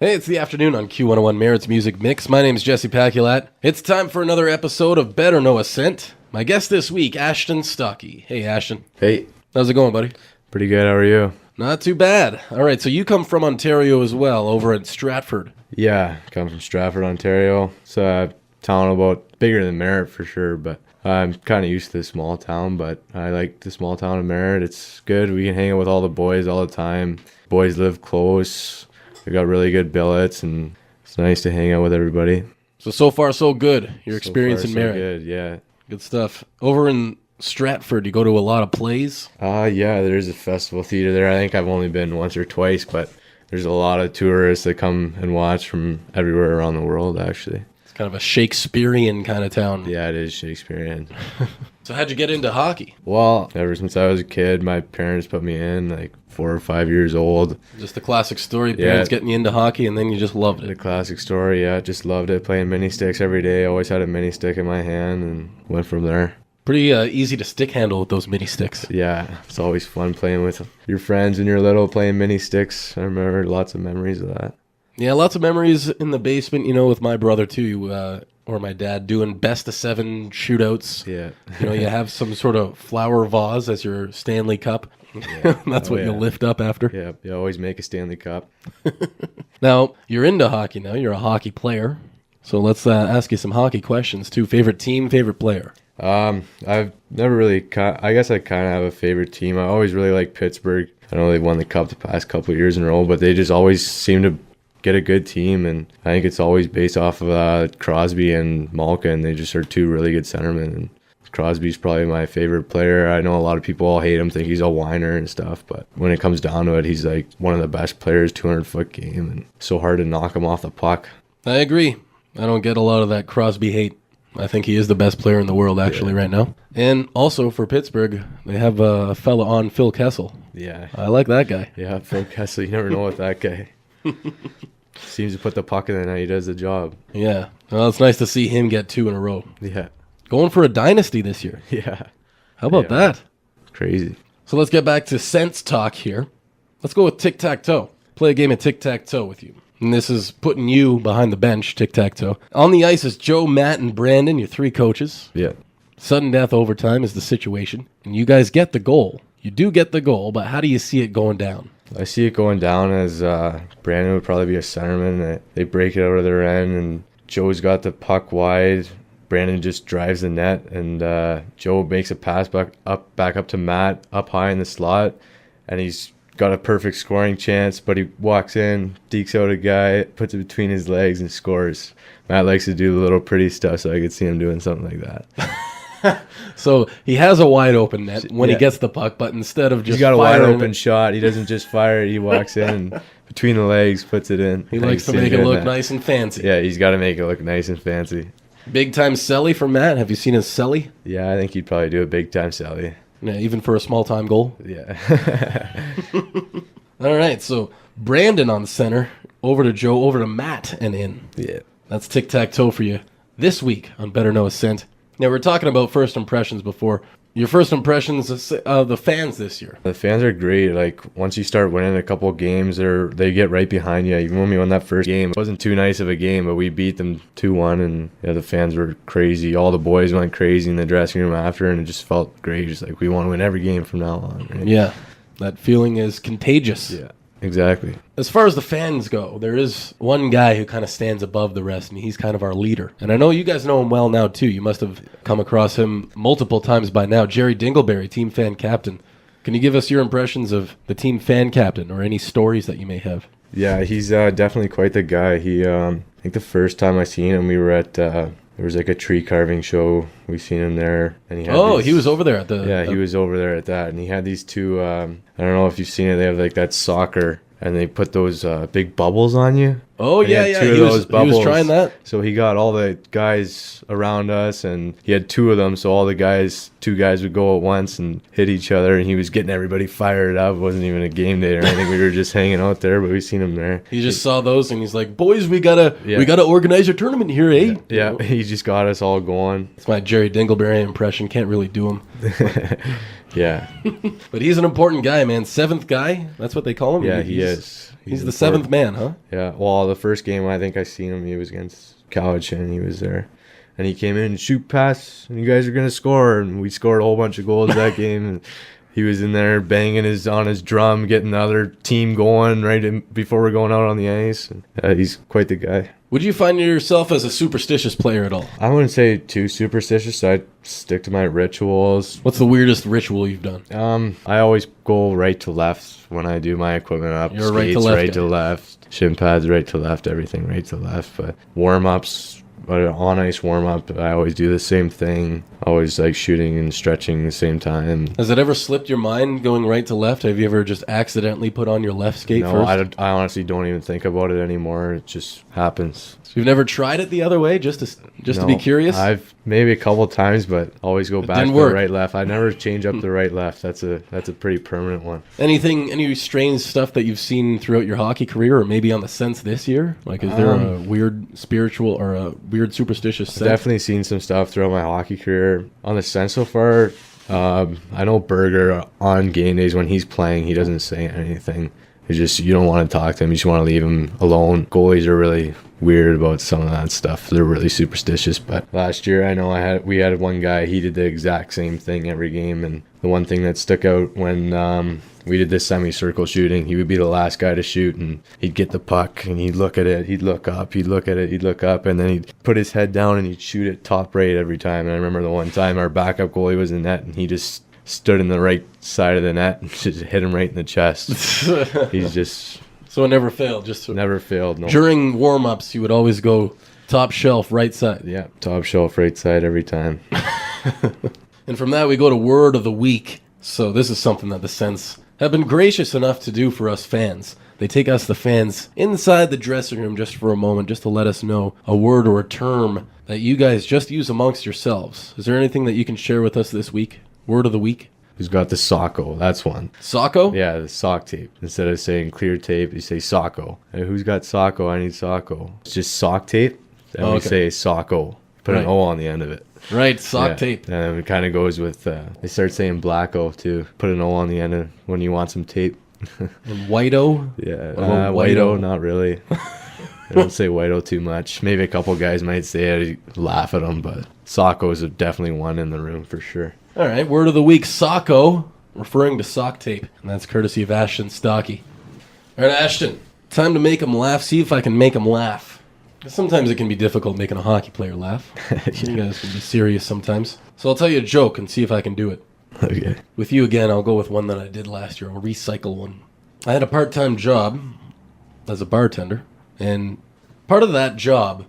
Hey, it's the afternoon on Q101 Merritt's Music Mix. My name's Jesse Paculat. It's time for another episode of Better Know Ascent. My guest this week, Ashton Stockie. Hey, Ashton. Hey. How's it going, buddy? Pretty good. How are you? Not too bad. All right, so you come from Ontario as well, over at Stratford. Yeah, come from Stratford, Ontario. It's a town about bigger than Merritt for sure, but I'm kind of used to the small town, but I like the small town of Merritt. It's good. We can hang out with all the boys all the time. Boys live close. We got really good billets, and it's nice to hang out with everybody. So far, so good. Your experience in Merritt. Good, yeah. Good stuff. Over in Stratford, you go to a lot of plays? Yeah, there's a festival theater there. I think I've only been once or twice, but there's a lot of tourists that come and watch from everywhere around the world, actually. It's kind of a Shakespearean kind of town. Yeah, it is Shakespearean. So how'd you get into hockey? Well, ever since I was a kid, my parents put me in, like 4 or 5 years old. Just the classic story, parents getting you into hockey, and then you just loved it. The classic story, yeah, just loved it. Playing mini sticks every day. Always had a mini stick in my hand and went from there. Pretty easy to stick handle with those mini sticks. Yeah, it's always fun playing with your friends when you're little, playing mini sticks. I remember lots of memories of that. Yeah, lots of memories in the basement, with my brother too, or my dad doing best of 7 shootouts. Yeah. You have some sort of flower vase as your Stanley Cup. Yeah. That's what you lift up after. Yeah, you always make a Stanley Cup. Now, you're into hockey now. You're a hockey player. So let's ask you some hockey questions too. Favorite team, favorite player? I've never really, I guess I kind of have a favorite team. I always really like Pittsburgh. I know they've won the cup the past couple of years in a row, but they just always seem to get a good team, and I think it's always based off of Crosby and Malkin. They just are 2 really good centermen, and Crosby's probably my favorite player. I know a lot of people all hate him, think he's a whiner and stuff, but when it comes down to it, he's like one of the best players, 200-foot game, and so hard to knock him off the puck. I agree. I don't get a lot of that Crosby hate. I think he is the best player in the world actually right now. And also for Pittsburgh, they have a fella on, Phil Kessel. Yeah. I like that guy. Yeah, Phil Kessel. You never know with that guy. Seems to put the puck in and he does the job. Yeah. Well, it's nice to see him get 2 in a row. Yeah. Going for a dynasty this year. Yeah. How about that? Crazy. So let's get back to sense talk here. Let's go with tic-tac-toe. Play a game of tic-tac-toe with you. And this is putting you behind the bench, tic-tac-toe. On the ice is Joe, Matt, and Brandon, your 3 coaches. Yeah. Sudden death overtime is the situation. And you guys get the goal. You do get the goal, but how do you see it going down? I see it going down as Brandon would probably be a centerman. They break it out of their end, and Joe's got the puck wide. Brandon just drives the net, and Joe makes a pass back up to Matt, up high in the slot, and he's got a perfect scoring chance, but he walks in, dekes out a guy, puts it between his legs, and scores. Matt likes to do the little pretty stuff, so I could see him doing something like that. So he has a wide open net when he gets the puck, but instead of just he's got a wide open shot. He doesn't just fire it. He walks in and between the legs, puts it in. He likes to make it look nice and fancy. Yeah, he's got to make it look nice and fancy. Big time celly for Matt. Have you seen his celly? Yeah, I think he'd probably do a big time celly. Yeah, even for a small time goal. Yeah. All right, so Brandon on center, over to Joe, over to Matt, and in. Yeah. That's tic-tac-toe for you this week on Better Know Ascent. Now, we're talking about first impressions before. Your first impressions of the fans this year? The fans are great. Like, once you start winning a couple of games, they get right behind you. Even when we won that first game, it wasn't too nice of a game, but we beat them 2-1, and the fans were crazy. All the boys went crazy in the dressing room after, and it just felt great. Just like, we want to win every game from now on. Right? Yeah, that feeling is contagious. Yeah. Exactly. As far as the fans go, there is one guy who kind of stands above the rest, and he's kind of our leader. And I know you guys know him well now, too. You must have come across him multiple times by now. Jerry Dingleberry, team fan captain. Can you give us your impressions of the team fan captain or any stories that you may have? Yeah, he's definitely quite the guy. He, I think the first time I seen him, we were at... there was like a tree carving show. We seen him there, and he had he was over there at the. Yeah, he was over there at that, and he had these 2. I don't know if you've seen it. They have like that soccer, and they put those big bubbles on you. Oh yeah, yeah. He was trying that. So he got all the guys around us, and he had 2 of them. So all the guys, 2 guys would go at once and hit each other, and he was getting everybody fired up. It wasn't even a game day or anything. We were just hanging out there, but we seen him there. He just saw those, and he's like, "Boys, we gotta organize a tournament here, eh?" Yeah, he just got us all going. It's my Jerry Dingleberry impression. Can't really do him. Yeah. But he's an important guy, man. Seventh guy? That's what they call him? Yeah, he is. He's the seventh man, huh? Yeah. Well, the first game I think I seen him, he was against College, and he was there. And he came in, shoot, pass, and you guys are going to score. And we scored a whole bunch of goals that game. And he was in there banging on his drum, getting the other team going before we're going out on the ice. And, he's quite the guy. Would you find yourself as a superstitious player at all? I wouldn't say too superstitious. I'd stick to my rituals. What's the weirdest ritual you've done? I always go right to left when I do my equipment up. You're Skates, right to left. Shin pads, right to left. Everything right to left. But warm-ups, on ice warm-up, I always do the same thing. Always like shooting and stretching at the same time. Has it ever slipped your mind going right to left? Have you ever just accidentally put on your left skate first? No, I honestly don't even think about it anymore. It just happens. So you've never tried it the other way, just to be curious? I've maybe a couple times, but always go back to the right left. I never change up the right left. That's a pretty permanent one. Any strange stuff that you've seen throughout your hockey career, or maybe on the sense this year? Like, is there a weird spiritual or a weird superstitious sense? Definitely seen some stuff throughout my hockey career. On the sense so far, I know Berger on game days when he's playing, he doesn't say anything. It's just, you don't want to talk to him. You just want to leave him alone. Goalies are really weird about some of that stuff. They're really superstitious. But last year, I know we had one guy, he did the exact same thing every game. And the one thing that stuck out when we did this semicircle shooting, he would be the last guy to shoot, and he'd get the puck, and he'd look at it, he'd look up, he'd look at it, he'd look up, and then he'd put his head down, and he'd shoot it top right every time. And I remember the one time our backup goalie was in net, and he just stood in the right side of the net and just hit him right in the chest. He's just... So it never failed? Never failed, no. During warm-ups, you would always go top shelf, right side? Yeah, top shelf, right side every time. And from that, we go to Word of the Week. So this is something that the Sens have been gracious enough to do for us fans. They take us, the fans, inside the dressing room just for a moment, just to let us know a word or a term that you guys just use amongst yourselves. Is there anything that you can share with us this week? Word of the week? Who's got the socko? That's one. Socko? Yeah, the sock tape. Instead of saying clear tape, you say socko. Hey, who's got socko? I need socko. It's just sock tape, and we say socko. Put an O on the end of it. Right, sock tape. And it kind of goes with, they start saying blacko too. Put an O on the end of when you want some tape. And white-o? Yeah, white-o, not really. I don't say white-o too much. Maybe a couple guys might say it, laugh at them, but socko is definitely one in the room for sure. All right, word of the week, socko, referring to sock tape. And that's courtesy of Ashton Stockie. All right, Ashton, time to make him laugh. See if I can make him laugh. Sometimes it can be difficult making a hockey player laugh. You guys can be serious sometimes. So I'll tell you a joke and see if I can do it. Okay. With you again, I'll go with one that I did last year. I'll recycle one. I had a part-time job as a bartender. And part of that job,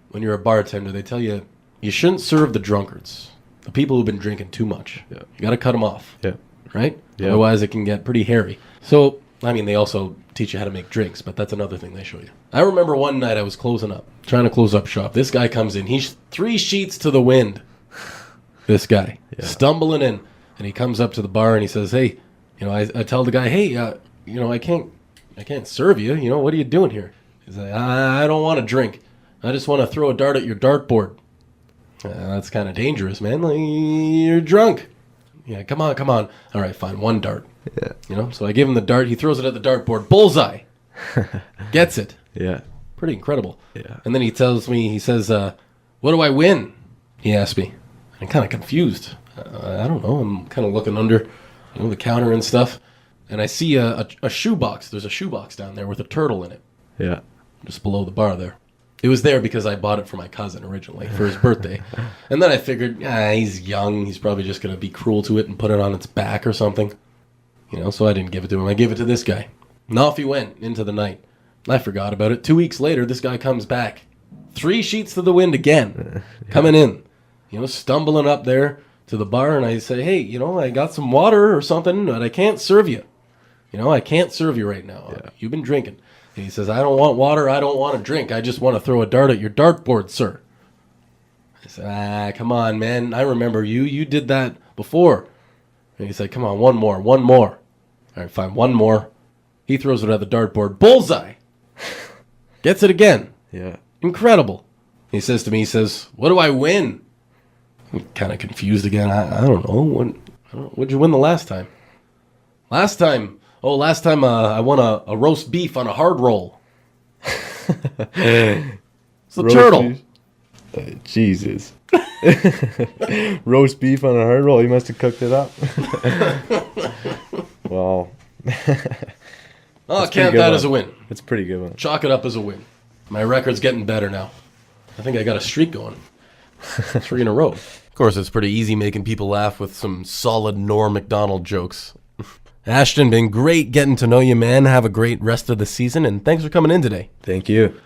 when you're a bartender, they tell you you shouldn't serve the drunkards. The people who've been drinking too much. Yeah. You got to cut them off. Yeah. Right? Yeah. Otherwise, it can get pretty hairy. So, I mean, they also teach you how to make drinks, but that's another thing they show you. I remember one night I was trying to close up shop. This guy comes in. He's 3 sheets to the wind. This guy. Yeah. Stumbling in. And he comes up to the bar and he says, hey, I tell the guy, hey, I can't serve you. What are you doing here? He's like, I don't want to drink. I just want to throw a dart at your dartboard. That's kind of dangerous, man. Like, you're drunk. Yeah, come on. All right, fine, 1 dart. Yeah. So I give him the dart. He throws it at the dartboard. Bullseye. Gets it. Yeah. Pretty incredible. Yeah. And then he says, what do I win? He asked me. I'm kind of confused. I don't know. I'm kind of looking under the counter and stuff. And I see a shoebox. There's a shoebox down there with a turtle in it. Yeah. Just below the bar there. It was there because I bought it for my cousin originally for his birthday. And then I figured, he's young. He's probably just going to be cruel to it and put it on its back or something. So I didn't give it to him. I gave it to this guy. And off he went into the night. I forgot about it. 2 weeks later, this guy comes back. 3 sheets to the wind again. Coming in. Stumbling up there to the bar. And I say, hey, I got some water or something, but I can't serve you. I can't serve you right now. Yeah. You've been drinking. And he says, I don't want water. I don't want a drink. I just want to throw a dart at your dartboard, sir. I said, come on, man. I remember you. You did that before. And he said, come on, one more. All right, fine, 1 more. He throws it at the dartboard. Bullseye. Gets it again. Yeah. Incredible. He says to me, what do I win? I'm kind of confused again. I don't know. What'd you win the last time? Last time I won a roast beef on a hard roll. It's the turtle. Jesus. Roast beef on a hard roll. You must have cooked it up. Well. I'll count that as a win. It's a pretty good one. Chalk it up as a win. My record's getting better now. I think I got a streak going. 3 in a row. Of course, it's pretty easy making people laugh with some solid Norm Macdonald jokes. Ashton, been great getting to know you, man. Have a great rest of the season, and thanks for coming in today. Thank you.